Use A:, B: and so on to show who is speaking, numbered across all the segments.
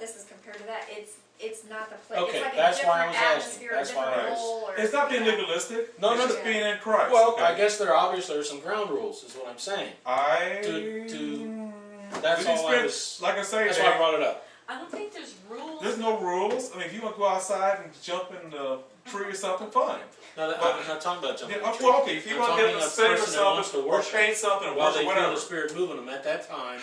A: this is compared to that. It's not the place.
B: Okay,
A: it's like
B: that's
A: a
B: why I
A: different
B: was asking.
A: atmosphere,
B: That's
A: a
B: why
A: different
B: I was-
A: role. Or,
C: It's not being legalistic.
B: No,
C: it's
B: no,
C: just
A: no.
C: being in Christ.
B: Well,
C: okay?
B: I guess there obviously are some ground rules, is what I'm saying. That's all I was.
C: Like I say,
B: That's why I brought it up.
D: I don't think there's rules.
C: there's no rules. I mean, if you want to go outside and jump in the tree or something, fine.
B: No, I'm not talking about jumping.
C: Yeah,
B: in the tree.
C: well, okay, if you
B: I'm
C: want to get
B: talking
C: a
B: a
C: sing or
B: person that wants to
C: something, or
B: worship
C: paint something, or
B: while
C: worship,
B: they feel
C: whatever.
B: the Spirit moving them at that time.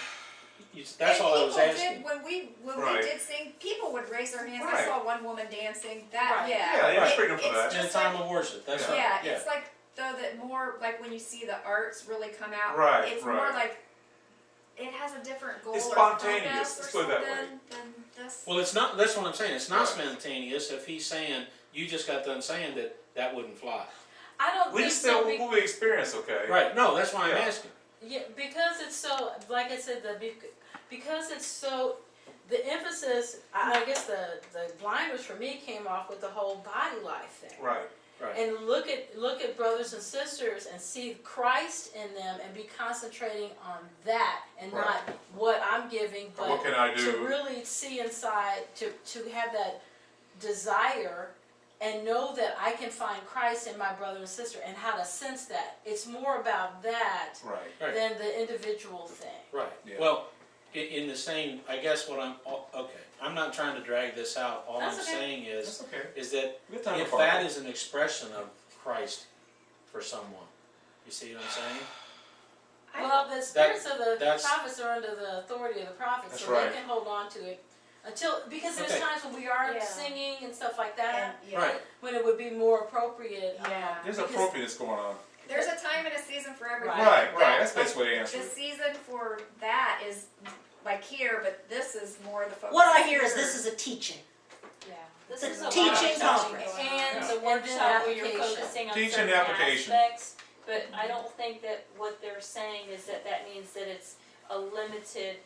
B: That's
A: and
B: all I was
A: people
B: asking.
A: did when we
C: Right.
A: did sing. People would raise their hands.
C: Right.
A: I saw one woman dancing. That
D: Right.
A: yeah,
C: Yeah,
B: Right.
C: freedom for
A: it's
C: that.
B: In a
A: just
B: time
A: like,
B: of worship, that's right.
A: yeah,
B: Yeah.
A: it's like though that more like when you see the arts really come out.
C: Right,
A: It's
C: right.
A: more like it has a different goal
C: It's
A: or
C: spontaneous,
A: purpose
C: let's
A: or
C: put it that
A: something than this.
B: Well, it's not. That's what I'm saying. It's not
C: Right.
B: spontaneous. If he's saying you just got done saying that wouldn't fly.
D: I don't
C: We
D: think
C: just
D: so.
C: still movie experience, okay?
B: Right. No, that's why I'm
C: Yeah.
B: asking.
D: Yeah, because it's so, like I said, because it's so, the emphasis, I guess the blinders for me came off with the whole body life thing.
C: Right.
B: Right.
D: And look at brothers and sisters and see Christ in them and be concentrating on that and
C: Right.
D: not what I'm giving, but
C: What can I do?
D: to really see inside, to have that desire and know that I can find Christ in my brother and sister and how to sense that. It's more about that
C: Right.
B: Right.
D: than the individual thing.
B: Right.
C: Yeah.
B: Well, in the same, I guess what okay. I'm not trying to drag this out. All
D: That's
B: I'm
D: okay.
B: saying
C: That's okay.
B: is that
C: We got time
B: if
C: for
B: that
C: party.
B: is an expression of Christ for someone, you see what I'm saying?
D: Well, the spirits of the
B: that's-
D: prophets are under the authority of the prophets,
C: That's
D: so
C: right.
D: they can hold on to it until, because there's
B: Okay.
D: times when we are
A: Yeah.
D: singing and stuff like that,
A: And, yeah.
B: Right.
D: when it would be more appropriate.
A: Yeah.
C: There's
D: because-
C: appropriateness going on.
A: There's a time and a season for everything.
C: Right, right.
A: That-
C: That's the best way to answer
A: The
C: it.
A: season for that is like here, but this is more the focus.
E: What I hear is this is a teaching.
D: Yeah.
E: This
F: This
E: is
F: is
E: a
F: a
E: teaching
F: workshop.
E: conference.
F: And
C: Yeah.
F: the
D: And
F: workshop
D: then
F: where you're
D: application.
F: focusing on
C: Teaching
F: certain
C: application.
F: aspects, but I don't think that what they're saying is that means that it's a limited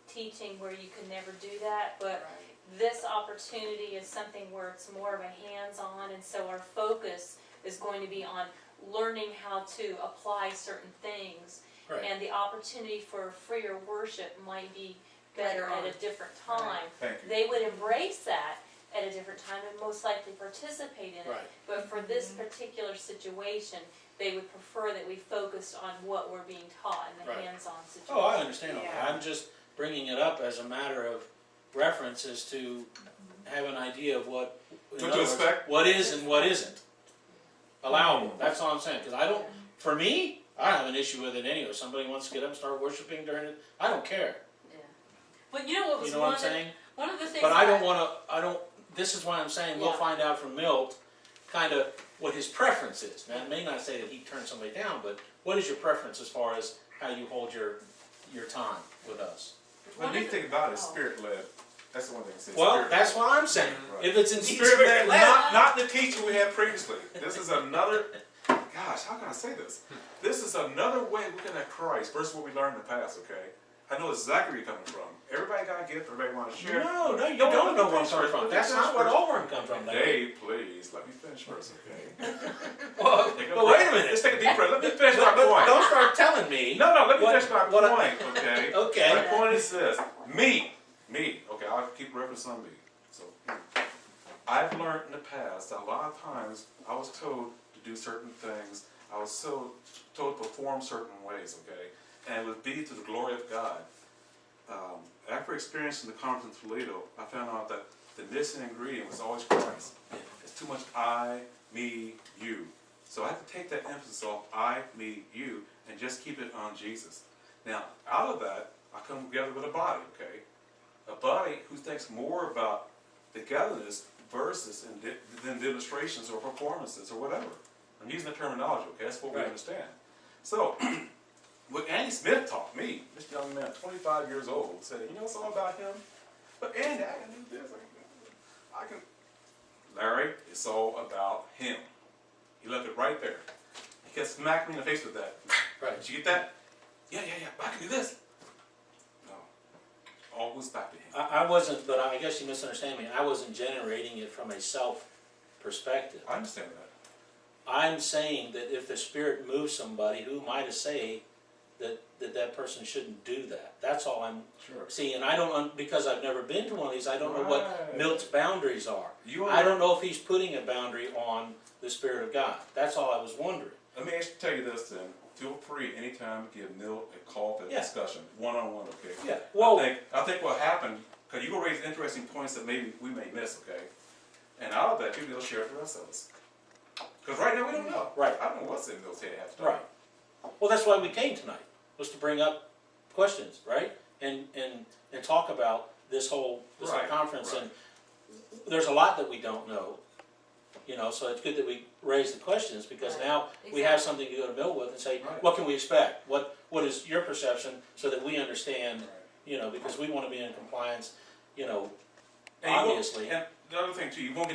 F: teaching where you can never do that, but this opportunity is something where it's more of a hands-on, and so our focus is going to be on learning how to apply certain things,
B: Right.
F: and the opportunity for freer worship might be better at a different time.
C: Thank you.
F: They would embrace that at a different time and most likely participate in it.
B: Right.
F: But for this particular situation, they would prefer that we focused on what we're being taught in the
B: Right.
F: hands-on situation.
B: Oh, I understand all that.
A: Yeah.
B: I'm just bringing it up as a matter of reference as to have an idea of what, in
C: What to
B: other words,
C: expect?
B: what is and what isn't allowable. That's all I'm saying. Because I don't, for me, I don't have an issue with it anyway. If somebody wants to get up and start worshiping during it, I don't care.
F: Yeah.
D: But you know what was
B: You know what I'm saying?
D: one of the things
B: But I don't
D: that-
B: want to, this is why I'm saying we'll
D: Yeah.
B: find out from Milt kind of what his preference is. Now, it may not say that he turns somebody down, but what is your preference as far as how you hold your time with us?
C: The neat thing about it is spirit-led. That's the one thing that says
B: Well,
C: spirit-led.
B: that's what I'm saying.
C: Right.
B: If it's in
C: Spirit-led,
B: spirit-led,
C: not the teaching we had previously. This is another, gosh, how can I say this? This is another way of looking at Christ versus what we learned in the past, okay? I know exactly where you're coming from. Everybody got a gift, everybody wants to share.
B: no, you
C: No,
B: don't
C: let
B: know
C: me
B: where I'm
C: finish
B: coming
C: first.
B: from.
C: Let me
B: That's
C: finish
B: not where
C: first.
B: Overham come from.
C: Dave, please, let me finish first, okay?
B: Well,
C: Take a
B: but
C: breath.
B: wait a minute.
C: Let's take a deep breath. Let me finish my
B: Don't,
C: point.
B: don't start telling me.
C: No, let me
B: What-
C: finish my
B: what I-
C: point, okay?
B: Okay.
C: My point is this, me, okay, I'll keep reference on me. So, I've learned in the past that a lot of times I was told to do certain things, I was so told to perform certain ways, okay? And it would be to the glory of God. After experiencing the conference in Toledo, I found out that the missing ingredient was always Christ. It's too much I, me, you. So I have to take that emphasis off I, me, you, and just keep it on Jesus. Now, out of that, I come together with a body, okay? A body who thinks more about togetherness versus than demonstrations or performances or whatever. I'm using the terminology, okay? That's what we
B: Right.
C: understand. So, what Andy Smith taught me, this young man, 25 years old, said, you know something about him? But Andy, I can do this, I can. Larry, it's all about him. He left it right there. He kept smacking me in the face with that.
B: Right.
C: Did you get that? Yeah, I can do this. No. Always back to him.
B: I wasn't, but I guess you misunderstand me. I wasn't generating it from a self perspective.
C: I understand that.
B: I'm saying that if the Spirit moves somebody, who am I to say that person shouldn't do that. That's all I'm
C: Sure.
B: seeing. And I don't, because I've never been to one of these, I don't know what
C: Right.
B: Milt's boundaries are.
C: You
B: I don't know if he's putting a boundary on the Spirit of God. That's all I was wondering.
C: Let me tell you this then. Feel free anytime to give Milt a call for a
B: Yeah.
C: discussion, one-on-one, okay?
B: Yeah, well,
C: I think what happened, because you will raise interesting points that maybe we may miss, okay? And out of that, you'll be able to share it with the rest of us. Because right now, we don't know.
B: Right.
C: I don't know what's in Milt's head half the time.
B: right. Well, that's why we came tonight, was to bring up questions, right? And talk about this whole
C: Right,
B: conference.
C: right.
B: And there's a lot that we don't know, you know, so it's good that we raise the questions, because
D: Right.
B: now we have something to go to Mill with and say,
C: Right.
B: what can we expect? What is your perception, so that we understand,
C: Right.
B: you know, because we want to be in compliance, you know,
C: And you won't-
B: obviously.
C: And the other thing too, you won't get